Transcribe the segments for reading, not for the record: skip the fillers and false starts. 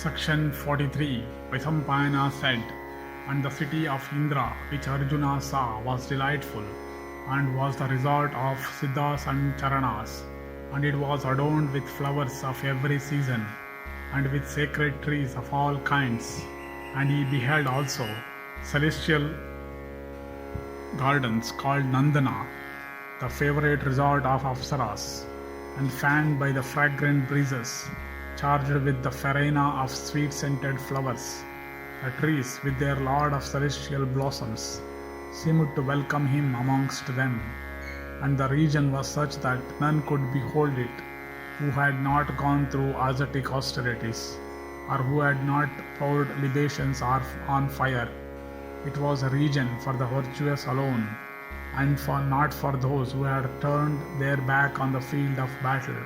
Section 43. Vaisampayana said, "And the city of Indra, which Arjuna saw, was delightful, and was the resort of Siddhas and Charanas, and it was adorned with flowers of every season, and with sacred trees of all kinds. And he beheld also celestial gardens called Nandana, the favorite resort of Apsaras, and fanned by the fragrant breezes, charged with the farina of sweet-scented flowers. The trees, with their lord of celestial blossoms, seemed to welcome him amongst them, and the region was such that none could behold it who had not gone through ascetic austerities, or who had not poured libations on fire. It was a region for the virtuous alone, and not for those who had turned their back on the field of battle,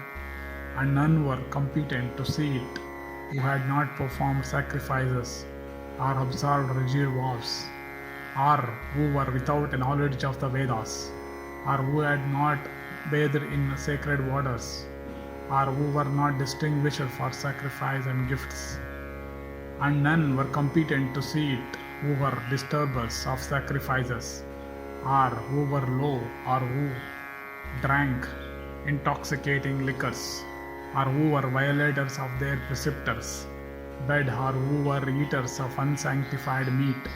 and none were competent to see it who had not performed sacrifices or observed rigid vows, or who were without a knowledge of the Vedas, or who had not bathed in sacred waters, or who were not distinguished for sacrifice and gifts. And none were competent to see it who were disturbers of sacrifices, or who were low, or who drank intoxicating liquors, or who were violators of their preceptors, bed, or who were eaters of unsanctified meat,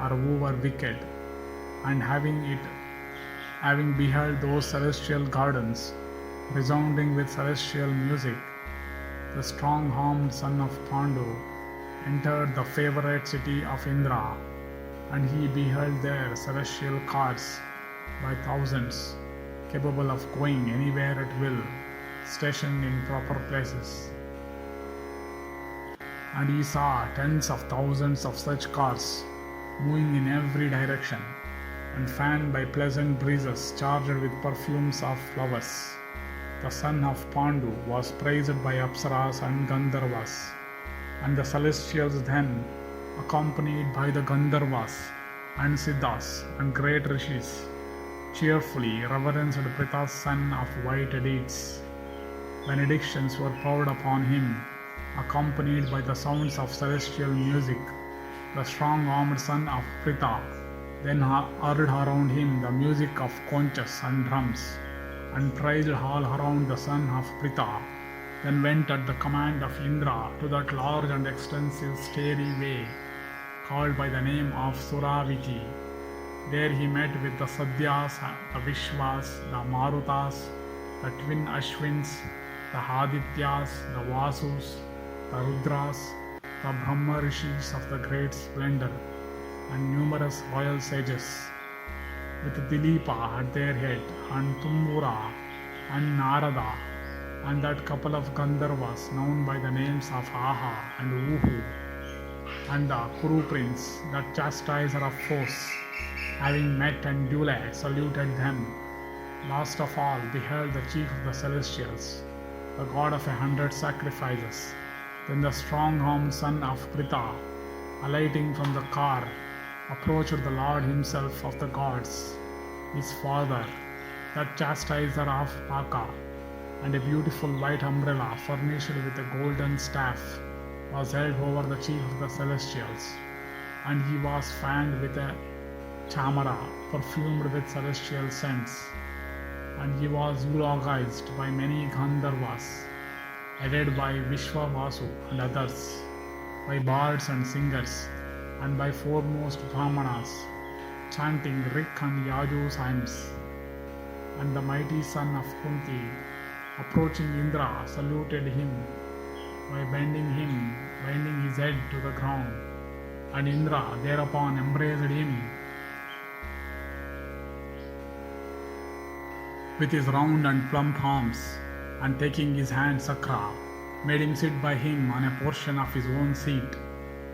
or who were wicked. And having beheld those celestial gardens, resounding with celestial music, the strong-armed son of Pandu entered the favorite city of Indra, and he beheld there celestial cars by thousands, capable of going anywhere at will, stationed in proper places. And he saw tens of thousands of such cars moving in every direction, and fanned by pleasant breezes charged with perfumes of flowers. The son of Pandu was praised by Apsaras and Gandharvas, and the celestials then, accompanied by the Gandharvas and Siddhas and great rishis, cheerfully reverenced Pritha's son of white deeds. Benedictions were poured upon him, accompanied by the sounds of celestial music. The strong-armed son of Pritha then heard around him the music of conches and drums, and praised all around the son of Pritha, then went at the command of Indra to that large and extensive starry way called by the name of Suraviti. There he met with the Sadhyas, the Vishwas, the Marutas, the twin Ashwins, the Adityas, the Vasus, the Rudras, the Brahma Rishis of the great splendor, and numerous royal sages, with Dilipa at their head, and Tumbura, and Narada, and that couple of Gandharvas known by the names of Aha and Uhu, and the Kuru prince, the chastiser of foes, having met and duly saluted them. Last of all beheld the chief of the celestials, the god of 100 sacrifices. Then the strong-armed son of Pritha, alighting from the car, approached the Lord himself of the gods, his father, that chastiser of Paka, and a beautiful white umbrella furnished with a golden staff was held over the chief of the celestials, and he was fanned with a chamara perfumed with celestial scents, and he was eulogized by many Gandharvas, aided by Vishwavasu and others, by bards and singers, and by foremost Brahmanas, chanting Rik and Yaju's hymns. And the mighty son of Kunti, approaching Indra, saluted him by bending his head to the ground, and Indra thereupon embraced him with his round and plump arms, and taking his hand Sakra, made him sit by him on a portion of his own seat,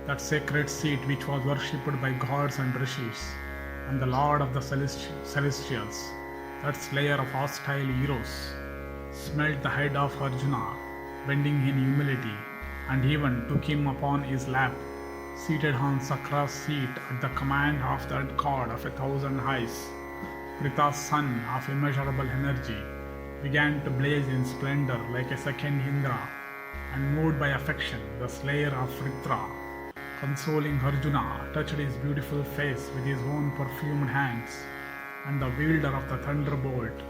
that sacred seat which was worshipped by gods and rishis, and the lord of the celestials, that slayer of hostile heroes, smelt the head of Arjuna, bending in humility, and even took him upon his lap, seated on Sakra's seat at the command of that god of 1,000 eyes. Pritha's son of immeasurable energy began to blaze in splendor like a second Indra, and moved by affection, the slayer of Vritra, consoling Arjuna, touched his beautiful face with his own perfumed hands, and the wielder of the thunderbolt,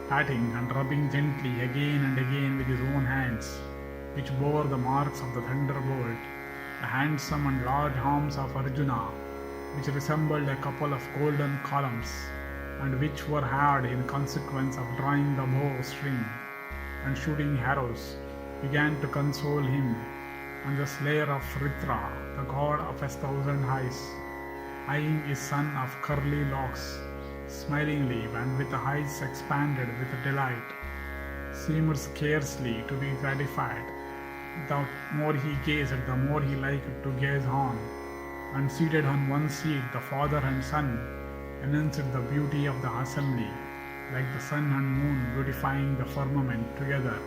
patting and rubbing gently again and again with his own hands, which bore the marks of the thunderbolt, the handsome and large arms of Arjuna, which resembled a couple of golden columns, and which were hard in consequence of drawing the bow string and shooting arrows, began to console him, and the slayer of Vritra, the god of 1,000 eyes, eyeing his son of curly locks, smilingly and with eyes expanded with delight, seemed scarcely to be gratified. The more he gazed, the more he liked to gaze on, and seated on one seat, the father and son enhanced the beauty of the assembly, like the sun and moon beautifying the firmament together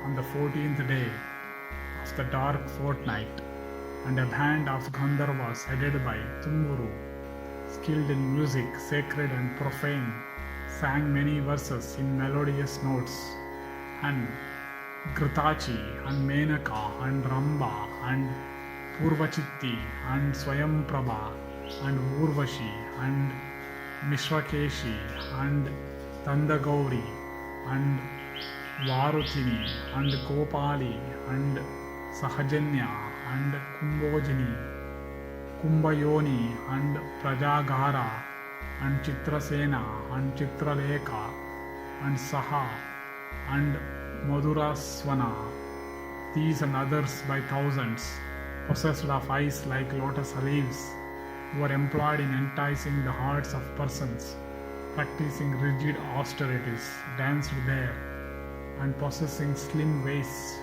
on the 14th day of the dark fortnight, and a band of Gandharvas headed by Tumburu, skilled in music, sacred and profane, sang many verses in melodious notes, and Gritachi and Menaka and Ramba and Purvachitti and Swayamprabha and Urvashi and Mishrakeshi and Tandagauri and Varutini and Gopali and Sahajanya and Kumbojini, Kumbayoni and Prajagara and Chitrasena and Chitraleka and Saha and Madhurasvana, these and others by thousands, possessed of eyes like lotus leaves, who were employed in enticing the hearts of persons, practicing rigid austerities, danced there, and possessing slim waists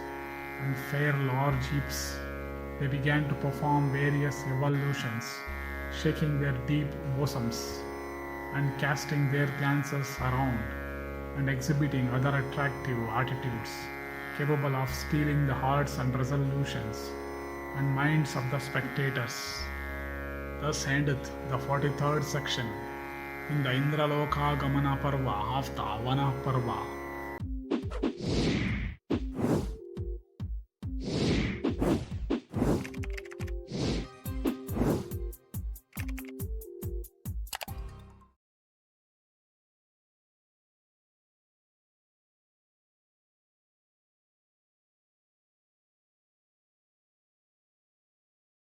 and fair large hips. They began to perform various evolutions, shaking their deep bosoms and casting their glances around, and exhibiting other attractive attitudes capable of stealing the hearts and resolutions and minds of the spectators. Thus endeth the 43rd section in the Indralokagamana Parva of the Vana Parva.